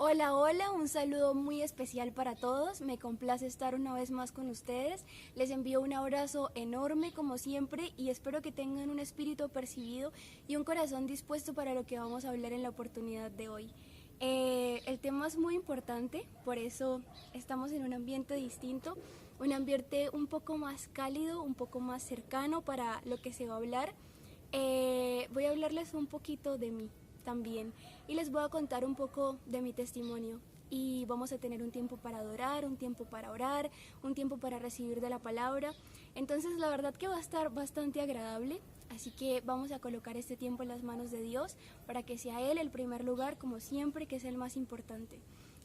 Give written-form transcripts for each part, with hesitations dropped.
Hola, hola, un saludo muy especial para todos. Me complace estar una vez más con ustedes. Les envío un abrazo enorme como siempre y espero que tengan un espíritu percibido y un corazón dispuesto para lo que vamos a hablar en la oportunidad de hoy. El tema es muy importante, por eso estamos en un ambiente distinto, un ambiente un poco más cálido, un poco más cercano para lo que se va a hablar. Voy a hablarles un poquito de mí también y les voy a contar un poco de mi testimonio y vamos a tener un tiempo para adorar, un tiempo para orar, un tiempo para recibir de la palabra. Entonces la verdad que va a estar bastante agradable, así que vamos a colocar este tiempo en las manos de Dios para que sea Él el primer lugar, como siempre, que es el más importante.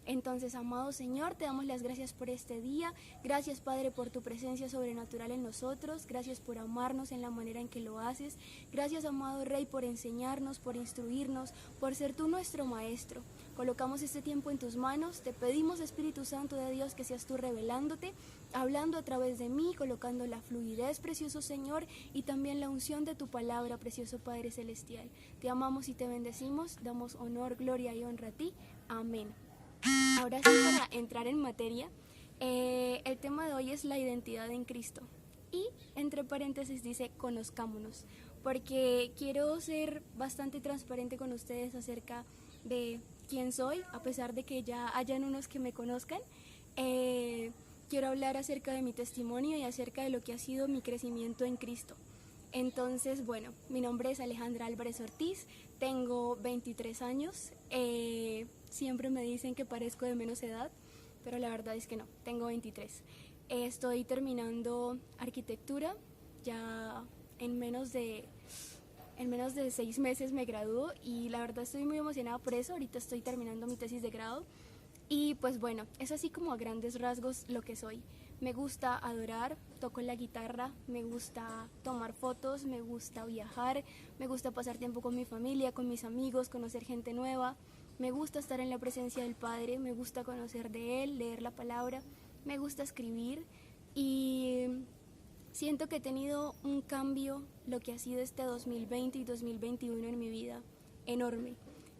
Entonces, amado Señor, te damos las gracias por este día. Gracias, Padre, por tu presencia sobrenatural en nosotros. Gracias por amarnos en la manera en que lo haces. Gracias, amado Rey, por enseñarnos, por instruirnos, por ser tú nuestro Maestro. Colocamos este tiempo en tus manos. Te pedimos, Espíritu Santo de Dios, que seas tú revelándote, hablando a través de mí, colocando la fluidez, precioso Señor, y también la unción de tu palabra, precioso Padre Celestial. Te amamos y te bendecimos. Damos honor, gloria y honra a ti. Amén. Ahora sí, para entrar en materia, el tema de hoy es la identidad en Cristo. Y entre paréntesis dice conozcámonos, porque quiero ser bastante transparente con ustedes acerca de quién soy, a pesar de que ya hayan unos que me conozcan. Quiero hablar acerca de mi testimonio y acerca de lo que ha sido mi crecimiento en Cristo. Entonces, bueno, mi nombre es Alejandra Álvarez Ortiz, tengo 23 años, siempre me dicen que parezco de menos edad, pero la verdad es que no, tengo 23. Estoy terminando arquitectura, ya en menos de 6 meses me gradúo y la verdad estoy muy emocionada por eso. Ahorita estoy terminando mi tesis de grado y pues bueno, es así como a grandes rasgos lo que soy. Me gusta adorar, toco la guitarra, me gusta tomar fotos, me gusta viajar, me gusta pasar tiempo con mi familia, con mis amigos, conocer gente nueva, me gusta estar en la presencia del Padre, me gusta conocer de Él, leer la palabra, me gusta escribir y siento que he tenido un cambio, lo que ha sido este 2020 y 2021 en mi vida, enorme.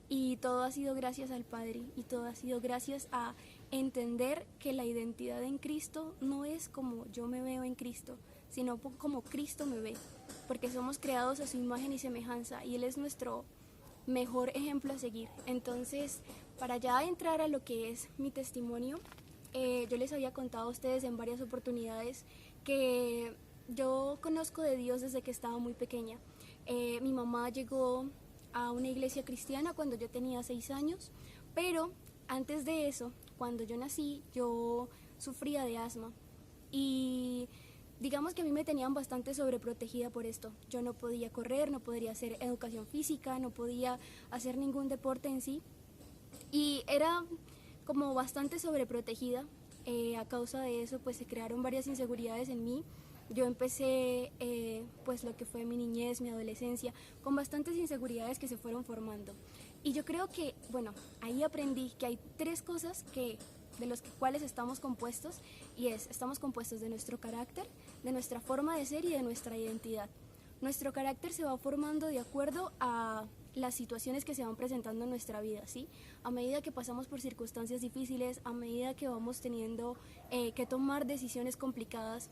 Y todo ha sido gracias al Padre y todo ha sido gracias a entender que la identidad en Cristo no es como yo me veo en Cristo, sino como Cristo me ve, porque somos creados a su imagen y semejanza y Él es nuestro mejor ejemplo a seguir. Entonces, para ya entrar a lo que es mi testimonio, yo les había contado a ustedes en varias oportunidades que yo conozco de Dios desde que estaba muy pequeña. Mi mamá llegó a una iglesia cristiana cuando yo tenía 6 años, pero antes de eso, cuando yo nací, yo sufría de asma y digamos que a mí me tenían bastante sobreprotegida por esto. Yo no podía correr, no podía hacer educación física, no podía hacer ningún deporte en sí y era como bastante sobreprotegida. A causa de eso pues se crearon varias inseguridades en mí. Yo empecé pues lo que fue mi niñez, mi adolescencia, con bastantes inseguridades que se fueron formando. Y yo creo que, bueno, ahí aprendí que hay 3 cosas de los cuales estamos compuestos, y estamos compuestos de nuestro carácter, de nuestra forma de ser y de nuestra identidad. Nuestro carácter se va formando de acuerdo a las situaciones que se van presentando en nuestra vida, ¿sí? A medida que pasamos por circunstancias difíciles, a medida que vamos teniendo que tomar decisiones complicadas,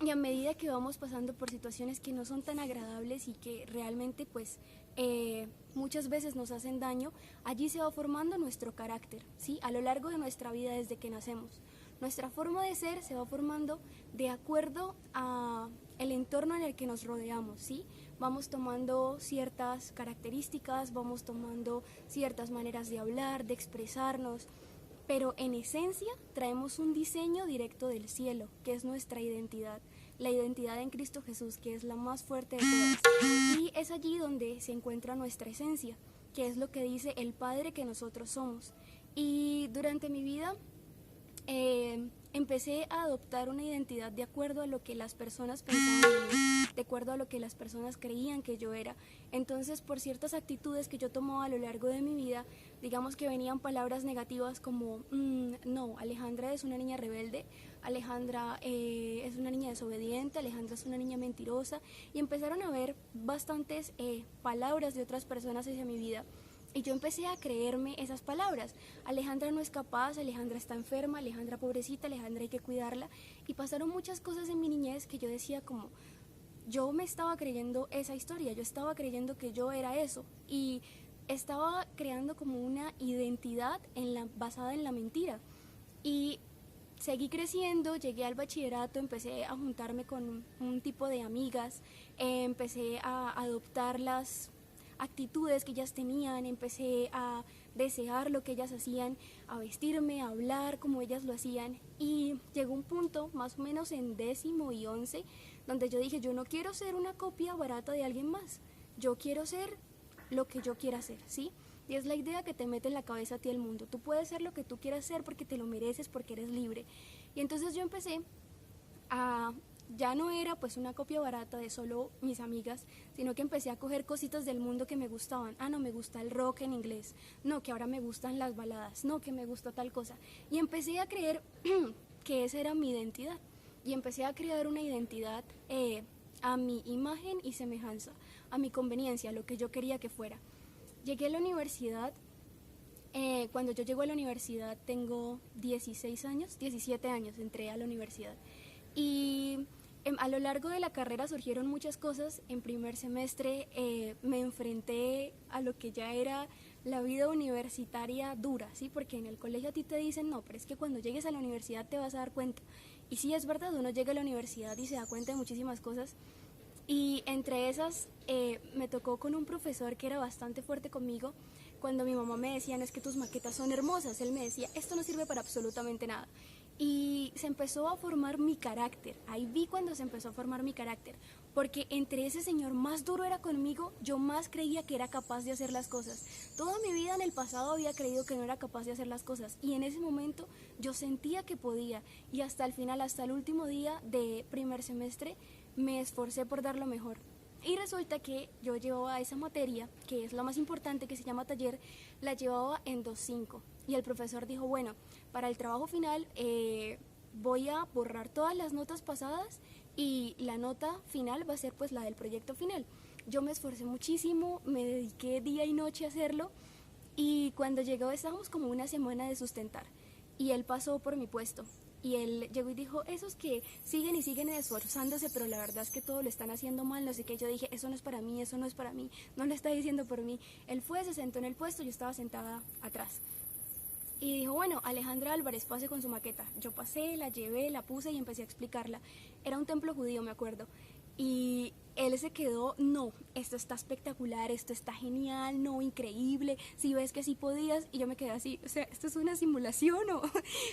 y a medida que vamos pasando por situaciones que no son tan agradables y que realmente pues muchas veces nos hacen daño, allí se va formando nuestro carácter, ¿sí? A lo largo de nuestra vida desde que nacemos. Nuestra forma de ser se va formando de acuerdo a el entorno en el que nos rodeamos, ¿sí? Vamos tomando ciertas características, vamos tomando ciertas maneras de hablar, de expresarnos, pero en esencia traemos un diseño directo del cielo, que es nuestra identidad, la identidad en Cristo Jesús, que es la más fuerte de todas. Y es allí donde se encuentra nuestra esencia, que es lo que dice el Padre que nosotros somos. Y durante mi vida empecé a adoptar una identidad de acuerdo a lo que las personas pensaban de mí, de acuerdo a lo que las personas creían que yo era. Entonces, por ciertas actitudes que yo tomaba a lo largo de mi vida, digamos que venían palabras negativas como, no, Alejandra es una niña rebelde, Alejandra es una niña desobediente, Alejandra es una niña mentirosa, y empezaron a haber bastantes palabras de otras personas hacia mi vida. Y yo empecé a creerme esas palabras. Alejandra no es capaz, Alejandra está enferma, Alejandra pobrecita, Alejandra hay que cuidarla. Y pasaron muchas cosas en mi niñez que yo decía como, yo me estaba creyendo esa historia, yo estaba creyendo que yo era eso. Y estaba creando como una identidad basada en la mentira. Y seguí creciendo, llegué al bachillerato, empecé a juntarme con un tipo de amigas, empecé a adoptar las actitudes que ellas tenían, empecé a desear lo que ellas hacían, a vestirme, a hablar como ellas lo hacían, y llegó un punto, más o menos en 10º y 11, donde yo dije, yo no quiero ser una copia barata de alguien más, yo quiero ser lo que yo quiera ser, ¿sí? Y es la idea que te mete en la cabeza a ti el mundo, tú puedes ser lo que tú quieras ser porque te lo mereces, porque eres libre. Y entonces yo empecé a, ya no era pues una copia barata de solo mis amigas, sino que empecé a coger cositas del mundo que me gustaban. No, me gusta el rock en inglés, no, que ahora me gustan las baladas, no, que me gusta tal cosa. Y empecé a creer que esa era mi identidad. Y empecé a crear una identidad a mi imagen y semejanza, a mi conveniencia, a lo que yo quería que fuera. Llegué a la universidad. Cuando yo llego a la universidad tengo 16 años, 17 años, entré a la universidad. Y a lo largo de la carrera surgieron muchas cosas. En primer semestre me enfrenté a lo que ya era la vida universitaria dura, ¿sí? Porque en el colegio a ti te dicen, no, pero es que cuando llegues a la universidad te vas a dar cuenta. Y sí, es verdad, uno llega a la universidad y se da cuenta de muchísimas cosas. Y entre esas me tocó con un profesor que era bastante fuerte conmigo. Cuando mi mamá me decía, no, es que tus maquetas son hermosas, él me decía, esto no sirve para absolutamente nada. Y se empezó a formar mi carácter, ahí vi cuando se empezó a formar mi carácter, porque entre ese señor más duro era conmigo, yo más creía que era capaz de hacer las cosas. Toda mi vida en el pasado había creído que no era capaz de hacer las cosas, y en ese momento yo sentía que podía, y hasta el final, hasta el último día de primer semestre, me esforcé por dar lo mejor. Y resulta que yo llevaba esa materia, que es la más importante, que se llama taller, la llevaba en 2.5. Y el profesor dijo, bueno, para el trabajo final voy a borrar todas las notas pasadas y la nota final va a ser pues la del proyecto final. Yo me esforcé muchísimo, me dediqué día y noche a hacerlo, y cuando llegó estábamos como una semana de sustentar y él pasó por mi puesto. Y él llegó y dijo, esos que siguen y siguen esforzándose, pero la verdad es que todo lo están haciendo mal, no sé qué. Yo dije, eso no es para mí, eso no es para mí, no lo está diciendo por mí. Él fue, se sentó en el puesto, yo estaba sentada atrás. Y dijo, bueno, Alejandra Álvarez, pase con su maqueta. Yo pasé, la llevé, la puse y empecé a explicarla. Era un templo judío, me acuerdo. Y él se quedó, no, esto está espectacular, esto está genial, no, increíble, si ves que sí podías. Y yo me quedé así, o sea, ¿esto es una simulación o...?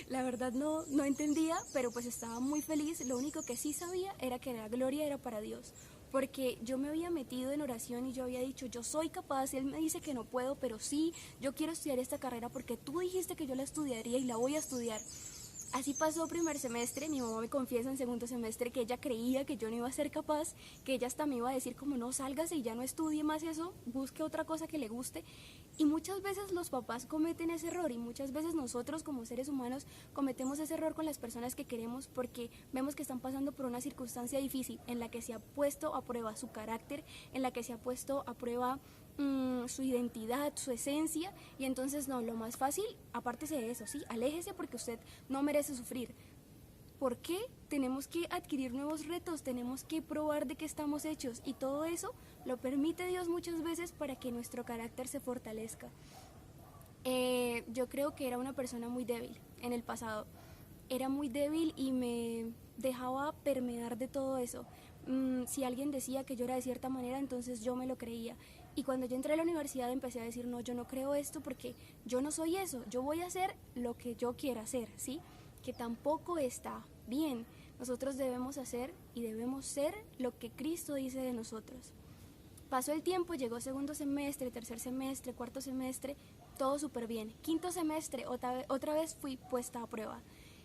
La verdad no entendía, pero pues estaba muy feliz. Lo único que sí sabía era que la gloria era para Dios, porque yo me había metido en oración y yo había dicho, yo soy capaz. Él me dice que no puedo, pero sí, yo quiero estudiar esta carrera porque tú dijiste que yo la estudiaría y la voy a estudiar. Así pasó primer semestre, mi mamá me confiesa en segundo semestre que ella creía que yo no iba a ser capaz, que ella hasta me iba a decir como no, sálgase y ya no estudie más eso, busque otra cosa que le guste. Y muchas veces los papás cometen ese error, y muchas veces nosotros como seres humanos cometemos ese error con las personas que queremos, porque vemos que están pasando por una circunstancia difícil en la que se ha puesto a prueba su carácter, en la que se ha puesto a prueba su identidad, su esencia, y entonces no, lo más fácil, apártese de eso, sí, aléjese porque usted no merece sufrir. ¿Por qué? Tenemos que adquirir nuevos retos, tenemos que probar de qué estamos hechos, y todo eso lo permite Dios muchas veces para que nuestro carácter se fortalezca. Yo creo que era una persona muy débil en el pasado, era muy débil y me dejaba permear de todo eso. Si alguien decía que yo era de cierta manera, entonces yo me lo creía. Y cuando yo entré a la universidad empecé a decir, no, yo no creo esto porque yo no soy eso, yo voy a hacer lo que yo quiera hacer, ¿sí? Que tampoco está bien. Nosotros debemos hacer y debemos ser lo que Cristo dice de nosotros. Pasó el tiempo, llegó segundo semestre, tercer semestre, cuarto semestre, todo súper bien. Quinto semestre, otra vez fui puesta a prueba.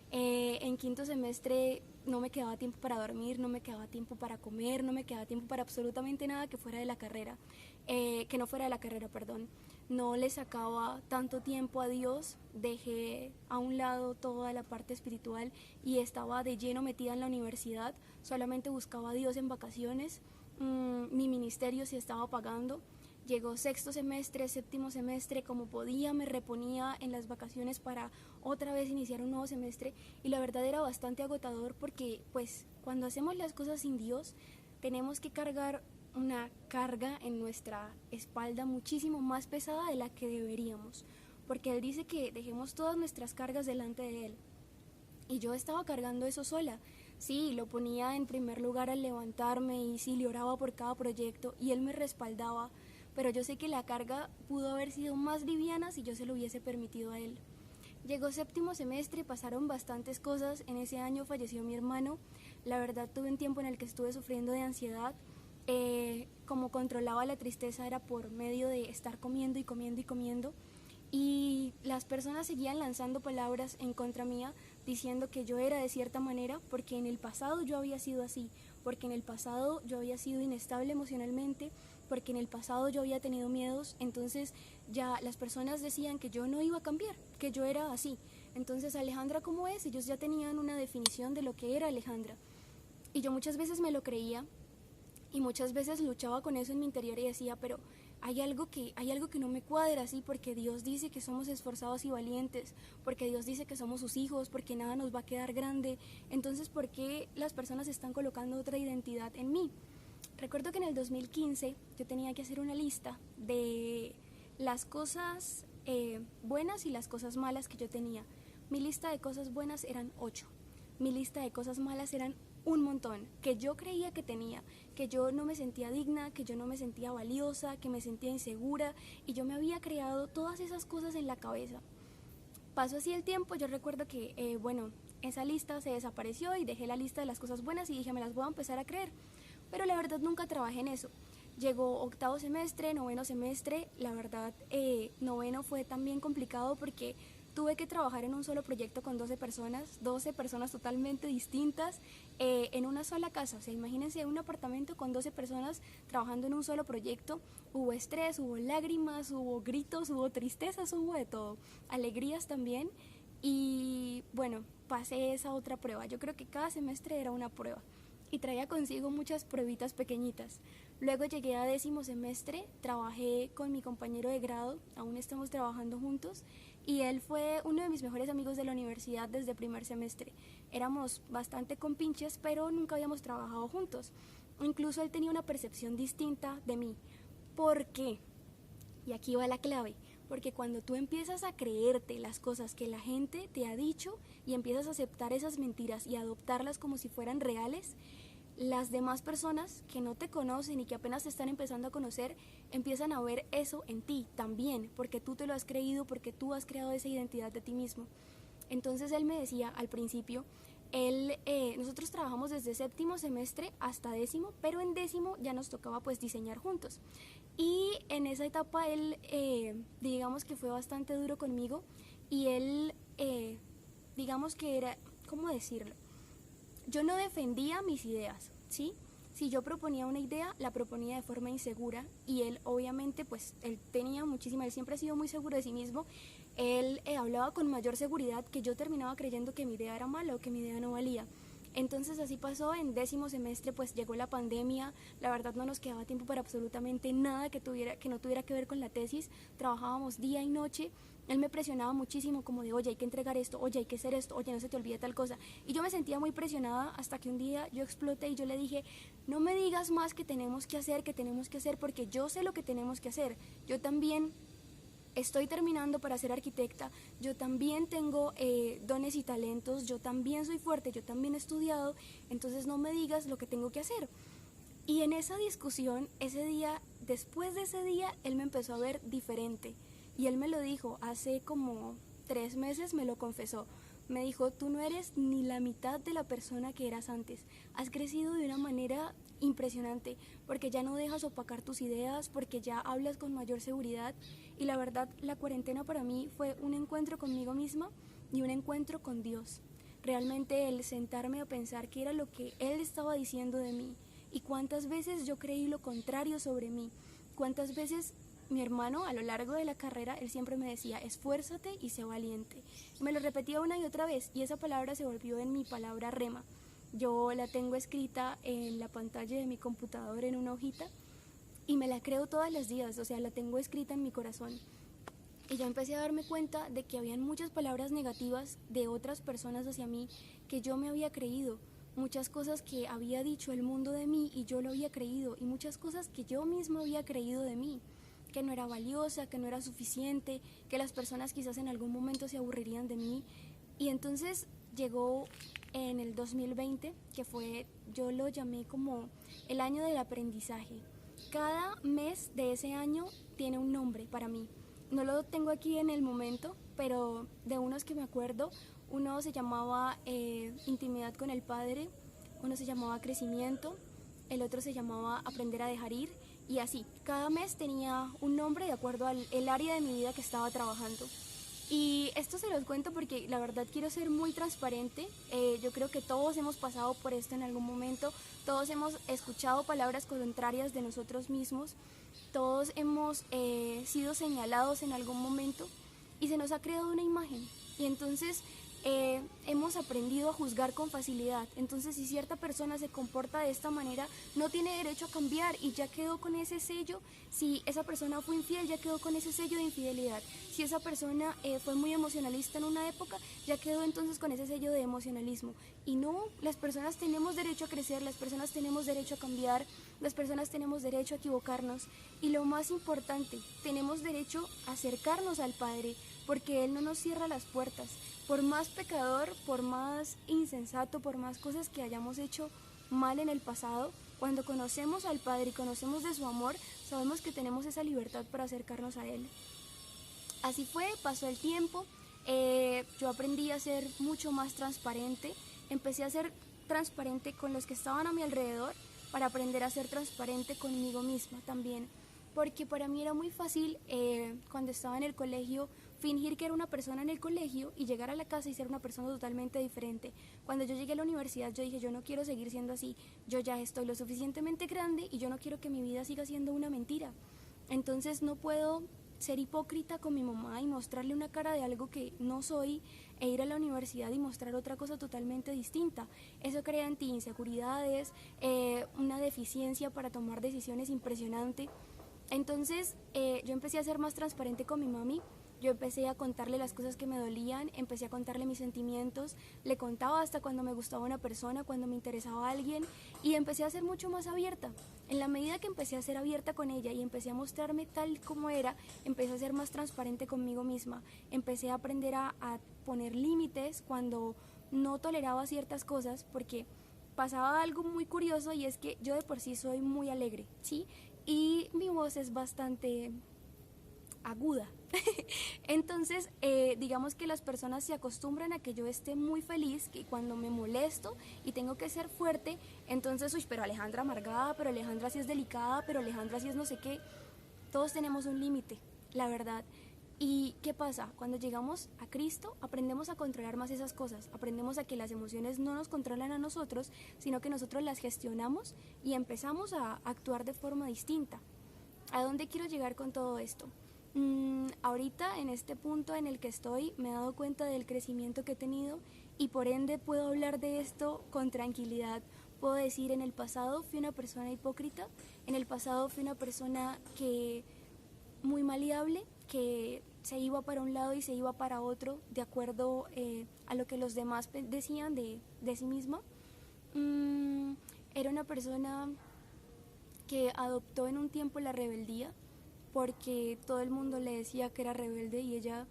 En quinto semestre no me quedaba tiempo para dormir, no me quedaba tiempo para comer, no me quedaba tiempo para absolutamente nada que fuera de la carrera, que no fuera de la carrera, perdón. No le sacaba tanto tiempo a Dios, dejé a un lado toda la parte espiritual y estaba de lleno metida en la universidad, solamente buscaba a Dios en vacaciones. Mi ministerio se estaba pagando, Llegó sexto semestre, séptimo semestre, como podía me reponía en las vacaciones para otra vez iniciar un nuevo semestre, y la verdad era bastante agotador porque pues cuando hacemos las cosas sin Dios tenemos que cargar una carga en nuestra espalda muchísimo más pesada de la que deberíamos, porque Él dice que dejemos todas nuestras cargas delante de Él. Y yo estaba cargando eso sola. Sí, lo ponía en primer lugar al levantarme y sí, le oraba por cada proyecto y Él me respaldaba, pero yo sé que la carga pudo haber sido más liviana si yo se lo hubiese permitido a Él. Llegó séptimo semestre, pasaron bastantes cosas. En ese año falleció mi hermano. La verdad tuve un tiempo en el que estuve sufriendo de ansiedad. Como controlaba la tristeza era por medio de estar comiendo y comiendo y comiendo. Y las personas seguían lanzando palabras en contra mía, diciendo que yo era de cierta manera, porque en el pasado yo había sido así, porque en el pasado yo había sido inestable emocionalmente, porque en el pasado yo había tenido miedos. Entonces ya las personas decían que yo no iba a cambiar, que yo era así. Entonces, Alejandra, ¿cómo es? Ellos ya tenían una definición de lo que era Alejandra. Y yo muchas veces me lo creía y muchas veces luchaba con eso en mi interior y decía, pero hay algo que no me cuadra, así, porque Dios dice que somos esforzados y valientes, porque Dios dice que somos sus hijos, porque nada nos va a quedar grande. Entonces, ¿por qué las personas están colocando otra identidad en mí? Recuerdo que en el 2015 yo tenía que hacer una lista de las cosas buenas y las cosas malas que yo tenía. Mi lista de cosas buenas eran 8. Mi lista de cosas malas eran un montón, que yo creía que tenía, que yo no me sentía digna, que yo no me sentía valiosa, que me sentía insegura, y yo me había creado todas esas cosas en la cabeza. Pasó así el tiempo, yo recuerdo que, esa lista se desapareció y dejé la lista de las cosas buenas y dije, me las voy a empezar a creer. Pero la verdad nunca trabajé en eso. Llegó octavo semestre, noveno semestre, la verdad noveno fue también complicado porque tuve que trabajar en un solo proyecto con 12 personas totalmente distintas, en una sola casa. O sea, imagínense un apartamento con 12 personas trabajando en un solo proyecto. Hubo estrés, hubo lágrimas, hubo gritos, hubo tristezas, hubo de todo, alegrías también. Y bueno, pasé esa otra prueba. Yo creo que cada semestre era una prueba y traía consigo muchas pruebitas pequeñitas. Luego llegué a décimo semestre, trabajé con mi compañero de grado, aún estamos trabajando juntos, y él fue uno de mis mejores amigos de la universidad desde primer semestre. Éramos bastante compinches, pero nunca habíamos trabajado juntos. Incluso él tenía una percepción distinta de mí. ¿Por qué? Y aquí va la clave. Porque cuando tú empiezas a creerte las cosas que la gente te ha dicho y empiezas a aceptar esas mentiras y adoptarlas como si fueran reales, las demás personas que no te conocen y que apenas te están empezando a conocer empiezan a ver eso en ti también, porque tú te lo has creído, porque tú has creado esa identidad de ti mismo. Entonces él me decía al principio, nosotros trabajamos desde séptimo semestre hasta décimo, pero en décimo ya nos tocaba pues diseñar juntos. Y en esa etapa él, digamos que fue bastante duro conmigo, y él, digamos que era, ¿cómo decirlo? Yo no defendía mis ideas, ¿sí? Si yo proponía una idea, la proponía de forma insegura, y él obviamente pues él siempre ha sido muy seguro de sí mismo. Él hablaba con mayor seguridad, que yo terminaba creyendo que mi idea era mala o que mi idea no valía. Entonces así pasó. En décimo semestre pues llegó la pandemia, la verdad no nos quedaba tiempo para absolutamente nada que no tuviera que ver con la tesis, trabajábamos día y noche. Él me presionaba muchísimo, como de, oye, hay que entregar esto, oye, hay que hacer esto, oye, no se te olvide tal cosa. Y yo me sentía muy presionada hasta que un día yo exploté y yo le dije, no me digas más que tenemos que hacer, porque yo sé lo que tenemos que hacer. Yo también estoy terminando para ser arquitecta, yo también tengo dones y talentos, yo también soy fuerte, yo también he estudiado, entonces no me digas lo que tengo que hacer. Y en esa discusión, después de ese día, él me empezó a ver diferente. Y él me lo dijo, hace como 3 meses me lo confesó. Me dijo, tú no eres ni la mitad de la persona que eras antes. Has crecido de una manera impresionante, porque ya no dejas opacar tus ideas, porque ya hablas con mayor seguridad. Y la verdad, la cuarentena para mí fue un encuentro conmigo misma y un encuentro con Dios. Realmente el sentarme a pensar qué era lo que Él estaba diciendo de mí y cuántas veces yo creí lo contrario sobre mí, cuántas veces mi hermano a lo largo de la carrera, él siempre me decía, esfuérzate y sé valiente. Me lo repetía una y otra vez y esa palabra se volvió en mi palabra rema. Yo la tengo escrita en la pantalla de mi computador en una hojita y me la creo todos los días, o sea, la tengo escrita en mi corazón. Y yo empecé a darme cuenta de que habían muchas palabras negativas de otras personas hacia mí que yo me había creído, muchas cosas que había dicho el mundo de mí y yo lo había creído, y muchas cosas que yo misma había creído de mí, que no era valiosa, que no era suficiente, que las personas quizás en algún momento se aburrirían de mí. Y entonces llegó en el 2020, que fue, yo lo llamé como el año del aprendizaje. Cada mes de ese año tiene un nombre para mí. No lo tengo aquí en el momento, pero de unos que me acuerdo, uno se llamaba intimidad con el Padre, uno se llamaba crecimiento, el otro se llamaba aprender a dejar ir, y así. Cada mes tenía un nombre de acuerdo al el área de mi vida que estaba trabajando. Y esto se los cuento porque la verdad quiero ser muy transparente. Yo creo que todos hemos pasado por esto en algún momento, todos hemos escuchado palabras contrarias de nosotros mismos, todos hemos sido señalados en algún momento y se nos ha creado una imagen. Y entonces hemos aprendido a juzgar con facilidad. Entonces, si cierta persona se comporta de esta manera, no tiene derecho a cambiar y ya quedó con ese sello. Si esa persona fue infiel, ya quedó con ese sello de infidelidad. Si esa persona fue muy emocionalista en una época, ya quedó entonces con ese sello de emocionalismo. Y no, las personas tenemos derecho a crecer, las personas tenemos derecho a cambiar, las personas tenemos derecho a equivocarnos. Y lo más importante, tenemos derecho a acercarnos al Padre, porque Él no nos cierra las puertas. Por más pecador, por más insensato, por más cosas que hayamos hecho mal en el pasado, cuando conocemos al Padre y conocemos de su amor, sabemos que tenemos esa libertad para acercarnos a Él. Así fue, pasó el tiempo, yo aprendí a ser mucho más transparente, empecé a ser transparente con los que estaban a mi alrededor para aprender a ser transparente conmigo misma también, porque para mí era muy fácil cuando estaba en el colegio fingir que era una persona en el colegio y llegar a la casa y ser una persona totalmente diferente. Cuando yo llegué a la universidad yo dije, yo no quiero seguir siendo así, yo ya estoy lo suficientemente grande y yo no quiero que mi vida siga siendo una mentira. Entonces no puedo ser hipócrita con mi mamá y mostrarle una cara de algo que no soy e ir a la universidad y mostrar otra cosa totalmente distinta. Eso crea en ti inseguridades, una deficiencia para tomar decisiones impresionante. Entonces yo empecé a ser más transparente con mi mami. Yo empecé a contarle las cosas que me dolían, empecé a contarle mis sentimientos, le contaba hasta cuando me gustaba una persona, cuando me interesaba a alguien, y empecé a ser mucho más abierta. En la medida que empecé a ser abierta con ella y empecé a mostrarme tal como era, empecé a ser más transparente conmigo misma, empecé a aprender a poner límites cuando no toleraba ciertas cosas, porque pasaba algo muy curioso y es que yo de por sí soy muy alegre, ¿sí? Y mi voz es bastante aguda. Entonces, digamos que las personas se acostumbran a que yo esté muy feliz, que cuando me molesto y tengo que ser fuerte, entonces, uy, pero Alejandra amargada, pero Alejandra sí es delicada, pero Alejandra sí es no sé qué. Todos tenemos un límite, la verdad. ¿Y qué pasa? Cuando llegamos a Cristo, aprendemos a controlar más esas cosas, aprendemos a que las emociones no nos controlan a nosotros, sino que nosotros las gestionamos y empezamos a actuar de forma distinta. ¿A dónde quiero llegar con todo esto? Ahorita, en este punto en el que estoy, me he dado cuenta del crecimiento que he tenido y por ende puedo hablar de esto con tranquilidad. Puedo decir, en el pasado fui una persona hipócrita, en el pasado fui una persona que muy maleable, que se iba para un lado y se iba para otro de acuerdo a lo que los demás decían de sí misma. Era una persona que adoptó en un tiempo la rebeldía, porque todo el mundo le decía que era rebelde y ella,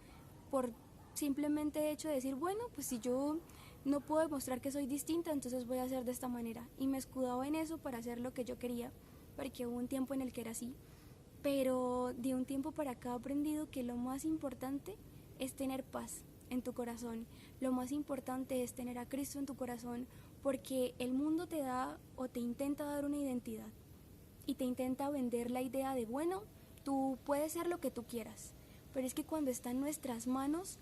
por simplemente hecho de decir, bueno, pues si yo no puedo demostrar que soy distinta, entonces voy a hacer de esta manera. Y me escudaba en eso para hacer lo que yo quería, porque hubo un tiempo en el que era así. Pero de un tiempo para acá he aprendido que lo más importante es tener paz en tu corazón. Lo más importante es tener a Cristo en tu corazón, porque el mundo te da o te intenta dar una identidad y te intenta vender la idea de, bueno, tú puedes ser lo que tú quieras, pero es que cuando está en nuestras manos,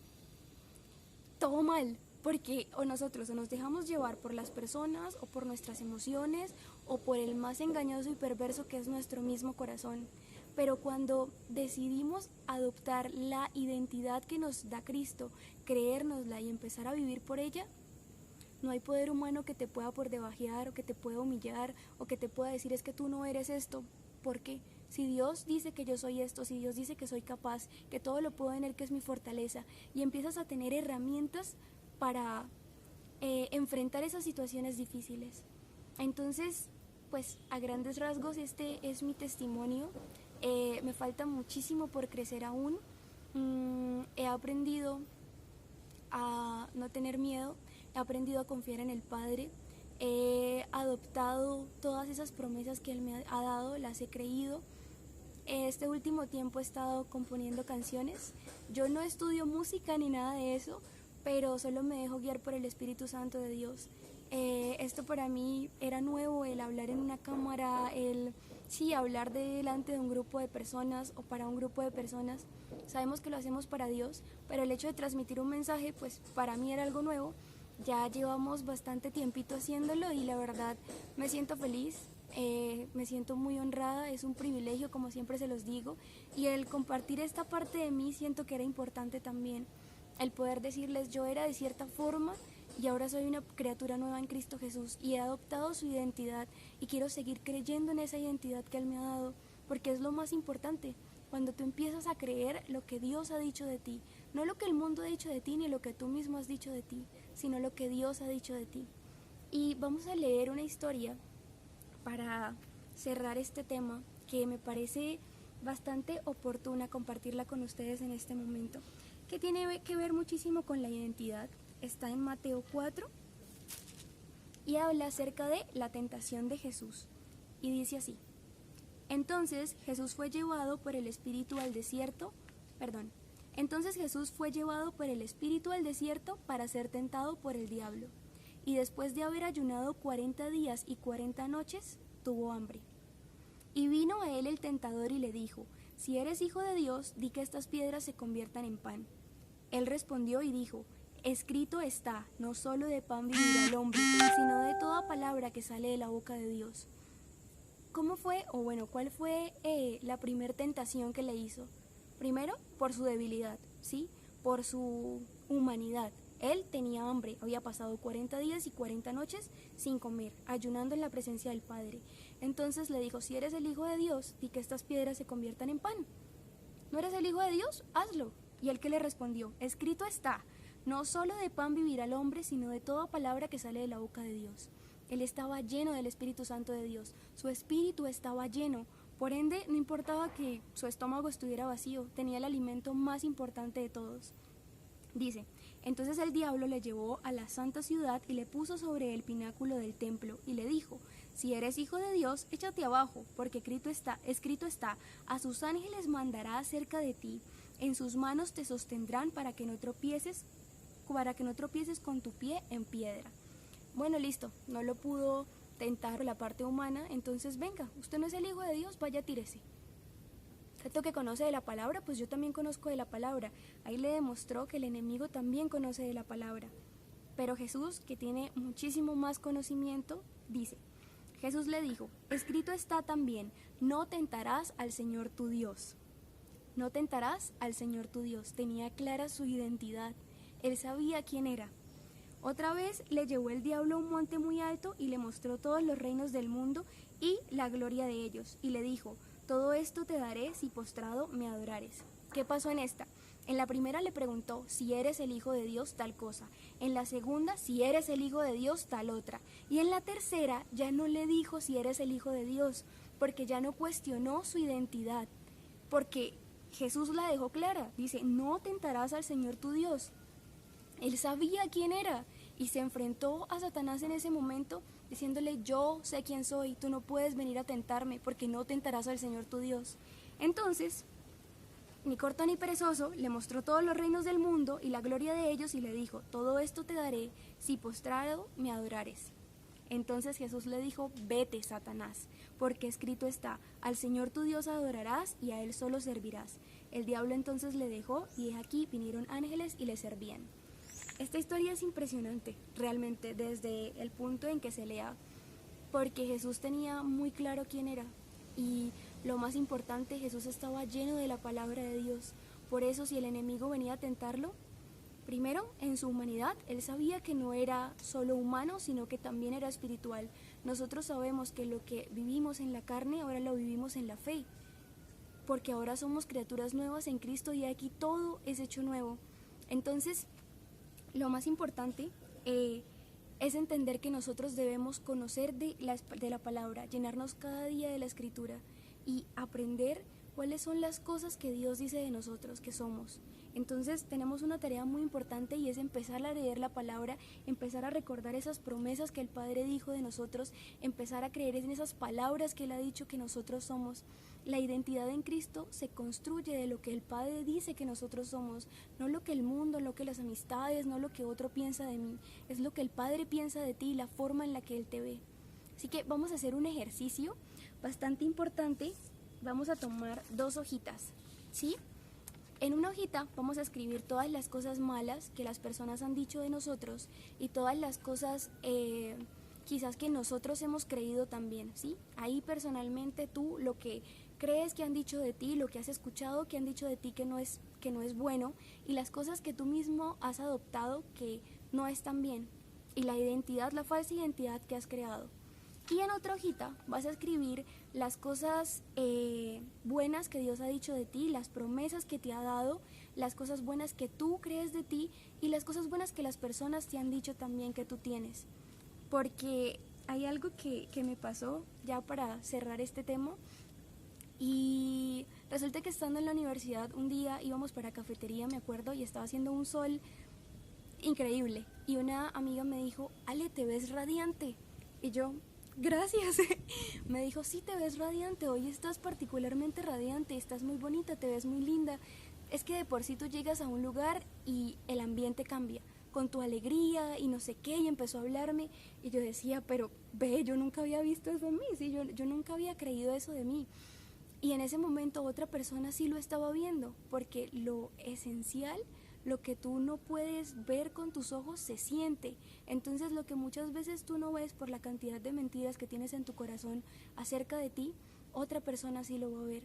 todo mal, porque o nosotros o nos dejamos llevar por las personas o por nuestras emociones o por el más engañoso y perverso que es nuestro mismo corazón. Pero cuando decidimos adoptar la identidad que nos da Cristo, creérnosla y empezar a vivir por ella, no hay poder humano que te pueda por debajear o que te pueda humillar o que te pueda decir es que tú no eres esto. ¿Por qué? Si Dios dice que yo soy esto, si Dios dice que soy capaz, que todo lo puedo en Él, que es mi fortaleza, y empiezas a tener herramientas para enfrentar esas situaciones difíciles. Entonces, pues a grandes rasgos este es mi testimonio. Me falta muchísimo por crecer aún. He aprendido a no tener miedo, he aprendido a confiar en el Padre, he adoptado todas esas promesas que Él me ha dado, las he creído. Este último tiempo he estado componiendo canciones. Yo no estudio música ni nada de eso, pero solo me dejo guiar por el Espíritu Santo de Dios. Esto para mí era nuevo, el hablar en una cámara, hablar delante de un grupo de personas o para un grupo de personas. Sabemos que lo hacemos para Dios, pero el hecho de transmitir un mensaje, pues para mí era algo nuevo. Ya llevamos bastante tiempito haciéndolo y la verdad me siento feliz, me siento muy honrada, es un privilegio como siempre se los digo, y el compartir esta parte de mí siento que era importante también, el poder decirles yo era de cierta forma y ahora soy una criatura nueva en Cristo Jesús y he adoptado su identidad y quiero seguir creyendo en esa identidad que Él me ha dado, porque es lo más importante. Cuando tú empiezas a creer lo que Dios ha dicho de ti, no lo que el mundo ha dicho de ti ni lo que tú mismo has dicho de ti, sino lo que Dios ha dicho de ti. Y vamos a leer una historia para cerrar este tema que me parece bastante oportuna compartirla con ustedes en este momento, que tiene que ver muchísimo con la identidad. Está en Mateo 4 y habla acerca de la tentación de Jesús. Y dice así: Entonces Jesús fue llevado por el Espíritu al desierto al desierto para ser tentado por el diablo. Y después de haber ayunado 40 días y 40 noches, tuvo hambre. Y vino a él el tentador y le dijo: Si eres hijo de Dios, di que estas piedras se conviertan en pan. Él respondió y dijo: Escrito está, no solo de pan vivirá el hombre, sino de toda palabra que sale de la boca de Dios. ¿Cuál fue la primer tentación que le hizo? Primero, por su debilidad, ¿sí? Por su humanidad. Él tenía hambre, había pasado 40 días y 40 noches sin comer, ayunando en la presencia del Padre. Entonces le dijo: si eres el Hijo de Dios, di que estas piedras se conviertan en pan. ¿No eres el Hijo de Dios? Hazlo. Y él que le respondió: escrito está, no solo de pan vivirá el hombre, sino de toda palabra que sale de la boca de Dios. Él estaba lleno del Espíritu Santo de Dios, su espíritu estaba lleno, por ende no importaba que su estómago estuviera vacío, tenía el alimento más importante de todos. Dice: entonces el diablo le llevó a la santa ciudad y le puso sobre el pináculo del templo y le dijo: si eres hijo de Dios, échate abajo, porque escrito está, a sus ángeles mandará acerca de ti, en sus manos te sostendrán para que no tropieces con tu pie en piedra. Bueno, listo, no lo pudo tentar la parte humana, entonces venga, usted no es el Hijo de Dios, vaya, tírese. Tanto que conoce de la palabra, pues yo también conozco de la palabra. Ahí le demostró que el enemigo también conoce de la palabra. Pero Jesús, que tiene muchísimo más conocimiento, dice: Jesús le dijo: escrito está también, no tentarás al Señor tu Dios. No tentarás al Señor tu Dios. Tenía clara su identidad. Él sabía quién era. Otra vez le llevó el diablo a un monte muy alto y le mostró todos los reinos del mundo y la gloria de ellos. Y le dijo: todo esto te daré si postrado me adorares. ¿Qué pasó en esta? En la primera le preguntó: si eres el Hijo de Dios, tal cosa. En la segunda: si eres el Hijo de Dios, tal otra. Y en la tercera ya no le dijo si eres el Hijo de Dios, porque ya no cuestionó su identidad. Porque Jesús la dejó clara. Dice: no tentarás al Señor tu Dios. Él sabía quién era y se enfrentó a Satanás en ese momento diciéndole: yo sé quién soy, tú no puedes venir a tentarme porque no tentarás al Señor tu Dios. Entonces, ni corto ni perezoso, le mostró todos los reinos del mundo y la gloria de ellos y le dijo: todo esto te daré si postrado me adorares. Entonces Jesús le dijo: vete, Satanás, porque escrito está, al Señor tu Dios adorarás y a Él solo servirás. El diablo entonces le dejó y aquí vinieron ángeles y le servían. Esta historia es impresionante, realmente, desde el punto en que se lea, porque Jesús tenía muy claro quién era y lo más importante, Jesús estaba lleno de la palabra de Dios. Por eso, si el enemigo venía a tentarlo, primero, en su humanidad, él sabía que no era solo humano, sino que también era espiritual. Nosotros sabemos que lo que vivimos en la carne, ahora lo vivimos en la fe. porque ahora somos criaturas nuevas en Cristo y aquí todo es hecho nuevo. Entonces, lo más importante es entender que nosotros debemos conocer de la palabra, llenarnos cada día de la Escritura y aprender cuáles son las cosas que Dios dice de nosotros, que somos. Entonces tenemos una tarea muy importante y es empezar a leer la palabra, empezar a recordar esas promesas que el Padre dijo de nosotros, empezar a creer en esas palabras que Él ha dicho que nosotros somos. La identidad en Cristo se construye de lo que el Padre dice que nosotros somos, no lo que el mundo, no lo que las amistades, no lo que otro piensa de mí, es lo que el Padre piensa de ti y la forma en la que Él te ve. Así que vamos a hacer un ejercicio bastante importante. Vamos a tomar 2 hojitas, ¿sí? En una hojita vamos a escribir todas las cosas malas que las personas han dicho de nosotros y todas las cosas quizás que nosotros hemos creído también, ¿sí? Ahí personalmente tú lo que crees que han dicho de ti, lo que has escuchado que han dicho de ti que no es bueno y las cosas que tú mismo has adoptado que no están bien y la identidad, la falsa identidad que has creado. Y en otra hojita vas a escribir las cosas buenas que Dios ha dicho de ti, las promesas que te ha dado, las cosas buenas que tú crees de ti y las cosas buenas que las personas te han dicho también que tú tienes. Porque hay algo que me pasó ya para cerrar este tema y resulta que estando en la universidad un día íbamos para cafetería, me acuerdo, y estaba haciendo un sol increíble y una amiga me dijo, Ale, te ves radiante. Y yo, gracias. Me dijo, sí, te ves radiante, hoy estás particularmente radiante, estás muy bonita, te ves muy linda. Es que de por sí tú llegas a un lugar y el ambiente cambia, con tu alegría y no sé qué, y empezó a hablarme. Y yo decía, pero ve, yo nunca había visto eso en mí, ¿sí? yo nunca había creído eso de mí. Y en ese momento otra persona sí lo estaba viendo, porque lo esencial, lo que tú no puedes ver con tus ojos se siente. Entonces lo que muchas veces tú no ves por la cantidad de mentiras que tienes en tu corazón acerca de ti, otra persona sí lo va a ver.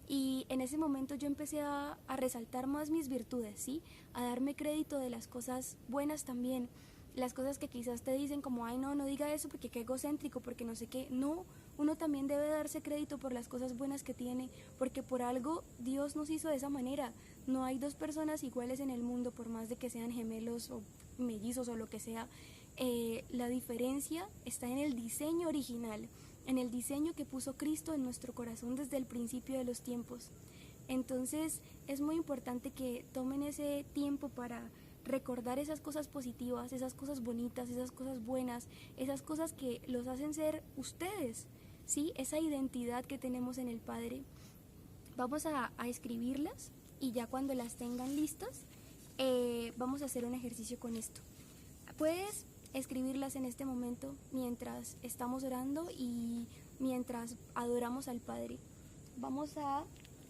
Y en ese momento yo empecé a resaltar más mis virtudes, ¿sí? A darme crédito de las cosas buenas también. Las cosas que quizás te dicen como, ay no diga eso porque qué egocéntrico, porque no sé qué. No, uno también debe darse crédito por las cosas buenas que tiene, porque por algo Dios nos hizo de esa manera. No hay 2 personas iguales en el mundo, por más de que sean gemelos o mellizos o lo que sea. La diferencia está en el diseño original, en el diseño que puso Cristo en nuestro corazón desde el principio de los tiempos. Entonces es muy importante que tomen ese tiempo para recordar esas cosas positivas, esas cosas bonitas, esas cosas buenas, esas cosas que los hacen ser ustedes, ¿sí? Esa identidad que tenemos en el Padre. Vamos a escribirlas y ya cuando las tengan listas, vamos a hacer un ejercicio con esto. Puedes escribirlas en este momento mientras estamos orando y mientras adoramos al Padre. Vamos a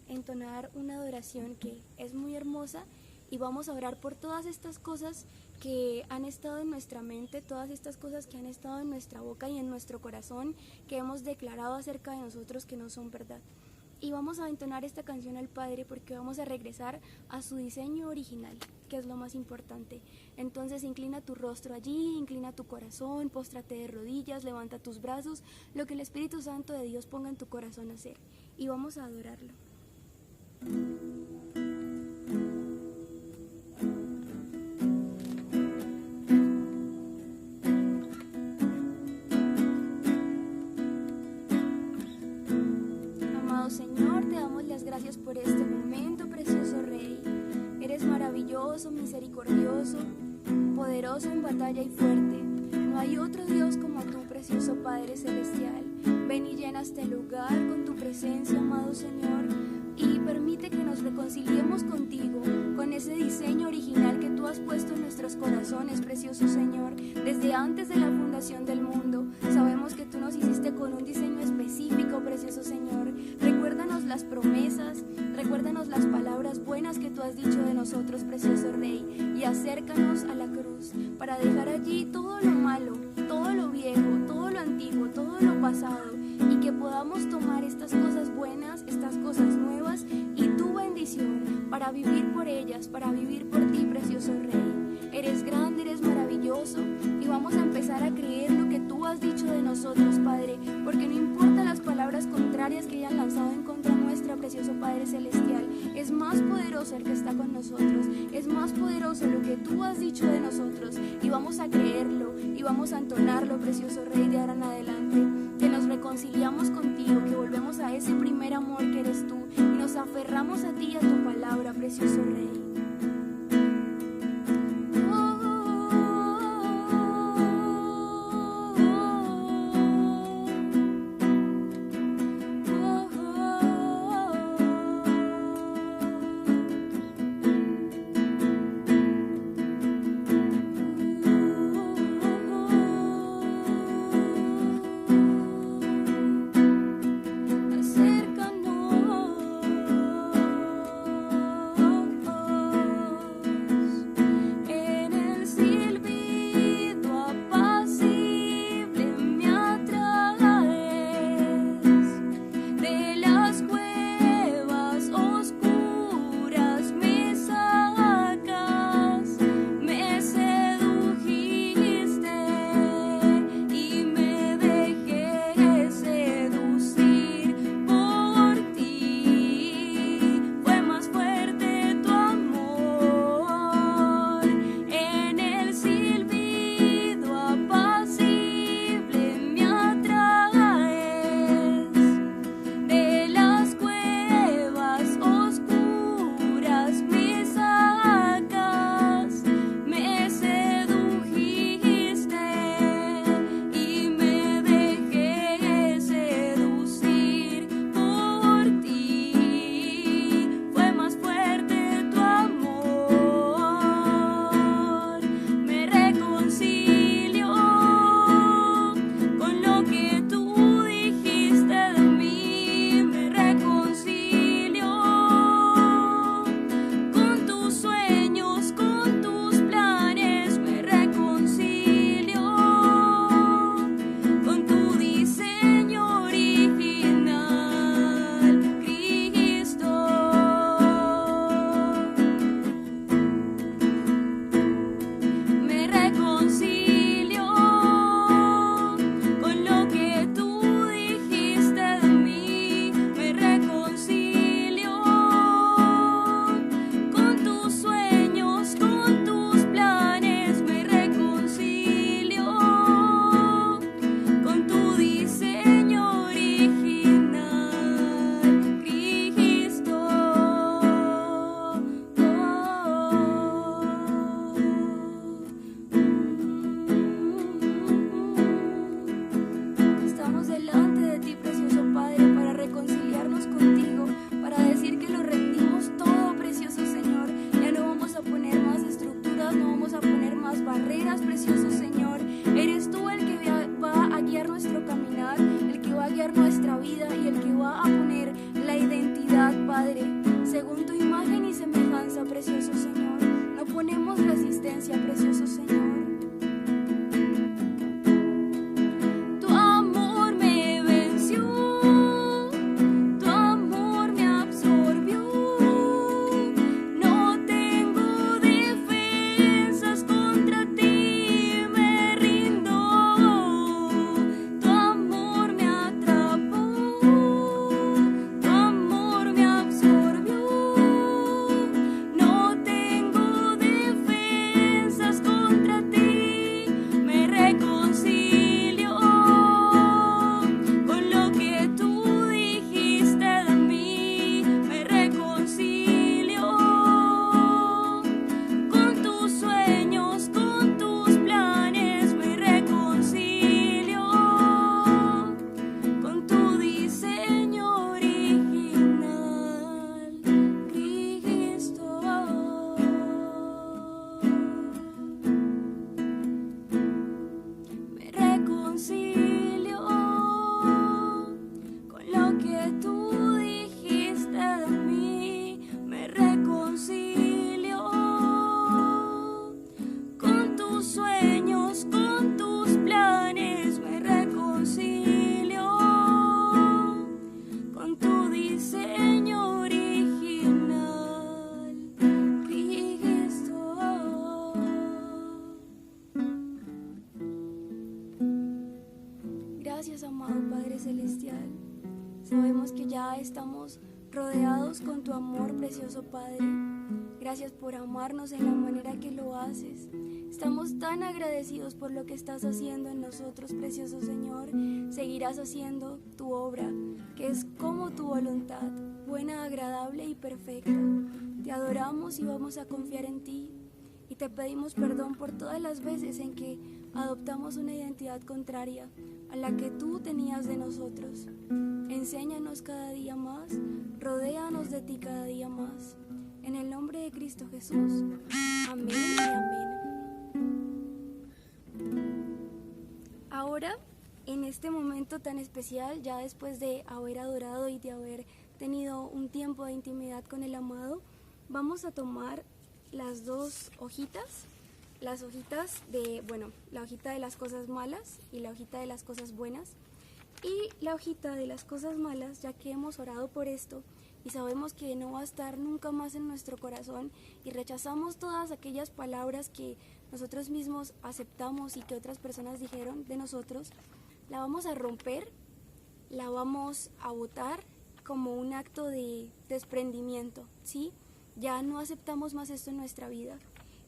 entonar una adoración que es muy hermosa y vamos a orar por todas estas cosas que han estado en nuestra mente, todas estas cosas que han estado en nuestra boca y en nuestro corazón, que hemos declarado acerca de nosotros que no son verdad. Y vamos a entonar esta canción al Padre porque vamos a regresar a su diseño original, que es lo más importante. Entonces inclina tu rostro allí, inclina tu corazón, póstrate de rodillas, levanta tus brazos, lo que el Espíritu Santo de Dios ponga en tu corazón a hacer. Y vamos a adorarlo. Señor, te damos las gracias por este momento, precioso Rey. Eres maravilloso, misericordioso, poderoso en batalla y fuerte. No hay otro Dios como tú, precioso Padre Celestial. Ven y llena este lugar con tu presencia, amado Señor, y permite que nos reconciliemos contigo, con ese diseño original que tú has puesto en nuestros corazones, precioso Señor. Desde antes de la fundación del mundo, sabemos que tú nos hiciste con un diseño específico, precioso Señor. Recuérdanos las promesas, recuérdanos las palabras buenas que tú has dicho de nosotros, precioso Rey, y acércanos a la cruz para dejar allí todo lo malo, todo lo viejo, todo lo antiguo, todo lo pasado, y que podamos tomar estas cosas buenas, estas cosas nuevas y tu bendición para vivir por ellas, para vivir por ti, precioso Rey. Eres grande, eres maravilloso, y vamos a empezar a creer lo que tú has dicho de nosotros, Padre, porque no importa las palabras contrarias que hayan lanzado en contra nuestra, precioso Padre Celestial, es más poderoso el que está con nosotros, es más poderoso lo que tú has dicho de nosotros, y vamos a creerlo y vamos a entonarlo, precioso Rey, de ahora en adelante, que nos reconciliamos contigo, que volvemos a ese primer amor que eres tú y nos aferramos a ti y a tu palabra, precioso Rey. Defensas Gracias, amado Padre Celestial. Sabemos que ya estamos rodeados con tu amor, precioso Padre. Gracias por amarnos en la manera que lo haces. Estamos tan agradecidos por lo que estás haciendo en nosotros, precioso Señor. Seguirás haciendo tu obra, que es como tu voluntad, buena, agradable y perfecta. Te adoramos y vamos a confiar en ti. Y te pedimos perdón por todas las veces en que adoptamos una identidad contraria a la que tú tenías de nosotros. Enséñanos cada día más, rodéanos de ti cada día más. En el nombre de Cristo Jesús. Amén y amén. Ahora, en este momento tan especial, ya después de haber adorado y de haber tenido un tiempo de intimidad con el amado, vamos a tomar las dos hojitas, las hojitas de, la hojita de las cosas malas y la hojita de las cosas buenas. Y la hojita de las cosas malas, ya que hemos orado por esto y sabemos que no va a estar nunca más en nuestro corazón y rechazamos todas aquellas palabras que nosotros mismos aceptamos y que otras personas dijeron de nosotros, la vamos a romper, la vamos a botar como un acto de desprendimiento, ¿sí? Ya no aceptamos más esto en nuestra vida.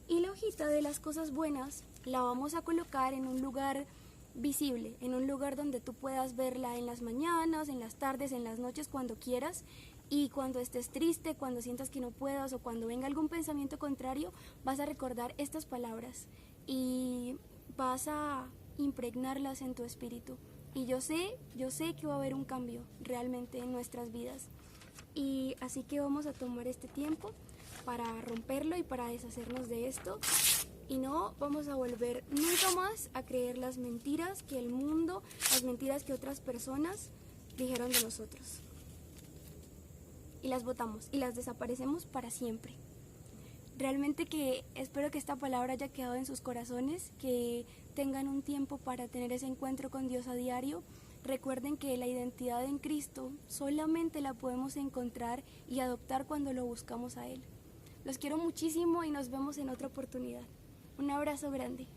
Y la hojita de las cosas buenas la vamos a colocar en un lugar visible, en un lugar donde tú puedas verla en las mañanas, en las tardes, en las noches, cuando quieras. Y cuando estés triste, cuando sientas que no puedas o cuando venga algún pensamiento contrario, vas a recordar estas palabras y vas a impregnarlas en tu espíritu. Y yo sé que va a haber un cambio realmente en nuestras vidas. Y así que vamos a tomar este tiempo para romperlo y para deshacernos de esto. Y no vamos a volver nunca más a creer las mentiras que el mundo, las mentiras que otras personas dijeron de nosotros. Y las botamos y las desaparecemos para siempre. Realmente que espero que esta palabra haya quedado en sus corazones, que tengan un tiempo para tener ese encuentro con Dios a diario. Recuerden que la identidad en Cristo solamente la podemos encontrar y adoptar cuando lo buscamos a Él. Los quiero muchísimo y nos vemos en otra oportunidad. Un abrazo grande.